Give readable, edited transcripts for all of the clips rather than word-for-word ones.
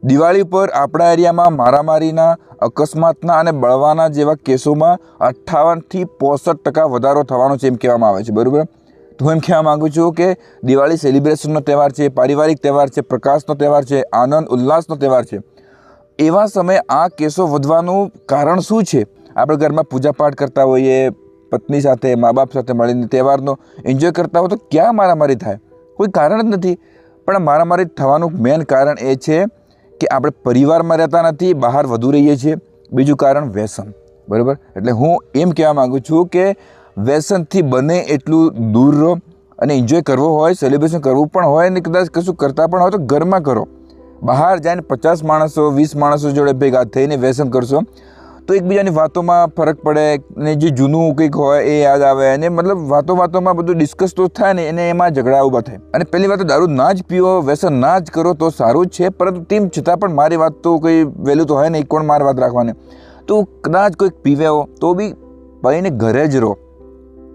દિવાળી પર આપણા એરિયામાં મારામારીના, અકસ્માતના અને બળવાના જેવા કેસોમાં 58થી 65% વધારો થવાનો છે એમ કહેવામાં આવે છે, બરાબર. તો હું એમ કહેવા માગું છું કે દિવાળી સેલિબ્રેશનનો તહેવાર છે, પારિવારિક તહેવાર છે, પ્રકાશનો તહેવાર છે, આનંદ ઉલ્લાસનો તહેવાર છે. એવા સમયે આ કેસો વધવાનું કારણ શું છે? આપણે ઘરમાં પૂજાપાઠ કરતા હોઈએ, પત્ની સાથે, મા બાપ સાથે મળીને તહેવારનો એન્જોય કરતા હોય, તો ક્યાં મારામારી થાય? કોઈ કારણ જ નથી. પણ મારામારી થવાનું મેઇન કારણ એ છે કે આપણે પરિવારમાં રહેતા નથી, બહાર વધુ રહીએ છીએ. બીજું કારણ વ્યસન, બરાબર. એટલે હું એમ કહેવા માગું છું કે વ્યસનથી બને એટલું દૂર રહો અને એન્જોય કરવો હોય, સેલિબ્રેશન કરવું પણ હોય ને કદાચ કશું કરતા પણ હોય તો ઘરમાં કરો. બહાર જઈને 50 માણસો 20 માણસો જોડે ભેગા થઈને વ્યસન કરશો તો એકબીજાની વાતોમાં ફરક પડે ને જે જૂનું કંઈક હોય એ યાદ આવે અને મતલબ વાતોમાં બધું ડિસ્કસ તો થાય ને એને એમાં ઝઘડા ઊભા થાય. અને પહેલી વાત તો દારૂ ના જ પીવો, વ્યસન ના જ કરો તો સારું જ છે. પરંતુ તેમ છતાં પણ મારી વાત તો કંઈ વહેલું તો હોય નહીં, કોણ મારી વાત રાખવાની. તો કદાચ કોઈક પીવે હો તો બી ભાઈને ઘરે જ રહો,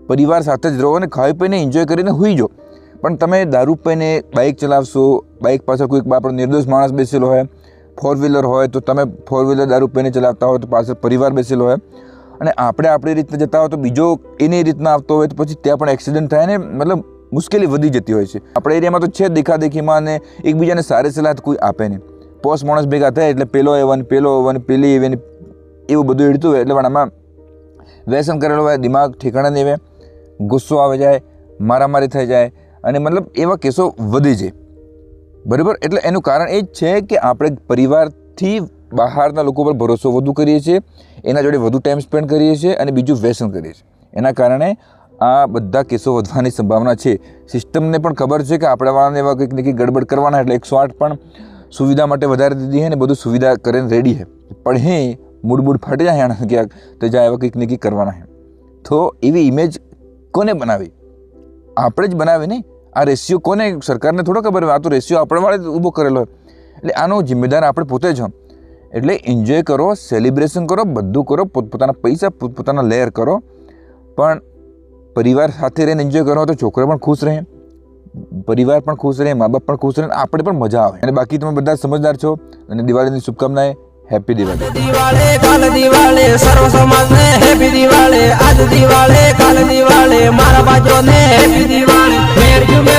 પરિવાર સાથે જ રહો અને ખાઈ પીને એન્જોય કરીને સૂઈ જાઓ. પણ તમે દારૂ પીને બાઇક ચલાવશો, બાઇક પાછળ કોઈક આપણો નિર્દોષ માણસ બેસેલો હોય, 4 વ્હીલર હોય તો તમે 4 વ્હીલર દારૂ પીને ચલાવતા હોય તો પાછળ પરિવાર બેસેલો હોય અને આપણે આપણી રીતે જતા હોય તો બીજો એની રીતના આવતો હોય તો પછી ત્યાં પણ એક્સિડન્ટ થાય ને મતલબ મુશ્કેલી વધી જતી હોય છે. આપણા એરિયામાં તો છે દેખાદેખીમાં અને એકબીજાને સારી સલાહ કોઈ આપે નહીં. પોસ માણસ ભેગા થાય એટલે પેલો એવન, પેલી એવન, એવું બધું હેડતું હોય એટલે પણ આમાં વ્યસન કરેલો હોય, દિમાગ ઠેકાણે નહીં આવે, ગુસ્સો આવી જાય, મારામારી થઈ જાય અને મતલબ એવા કેસો વધી જાય, બરાબર. એટલે એનું કારણ એ જ છે કે આપણે પરિવારથી બહારના લોકો પર ભરોસો વધુ કરીએ છીએ, એના જોડે વધુ ટાઈમ સ્પેન્ડ કરીએ છીએ અને બીજું વ્યસન કરીએ છીએ. એના કારણે આ બધા કેસો વધવાની સંભાવના છે. સિસ્ટમને પણ ખબર છે કે આપણાવાળાને એવા કંઈક ને કંઈક ગડબડ કરવાના, એટલે 108 પણ સુવિધા માટે વધારે દીધી છે ને બધું સુવિધા કરીને રેડી છે. પણ હે મૂડ ફાટી જાય એના ક્યાંક તો જ્યાં એવા કંઈક ને કંઈક કરવાના છે. તો એવી ઇમેજ કોને બનાવી? આપણે જ બનાવી ને. આ રેશિયો કોને? સરકારને થોડો ખબર હોય, આ તો રેશિયો આપણે વાળે ઊભો કરેલો હોય. એટલે આનો જિમ્મેદાર આપણે પોતે જ. એટલે એન્જોય કરો, સેલિબ્રેશન કરો, બધું કરો, પોતપોતાના પૈસા પોતપોતાના લેર કરો, પણ પરિવાર સાથે રહીને એન્જોય કરો તો છોકરો પણ ખુશ રહે, પરિવાર પણ ખુશ રહે, મા બાપ પણ ખુશ રહે, આપણે પણ મજા આવે. અને બાકી તમે બધા સમજદાર છો અને દિવાળીની શુભકામનાએ. હેપી દિવાળી. દિવાળી કાલ દિવાળી સર્વ સમાજને હેપી દિવાળી. આજ દિવાળી કાલ દિવાળી મારા બાજોને હેપી દિવાળી. મેર જુમે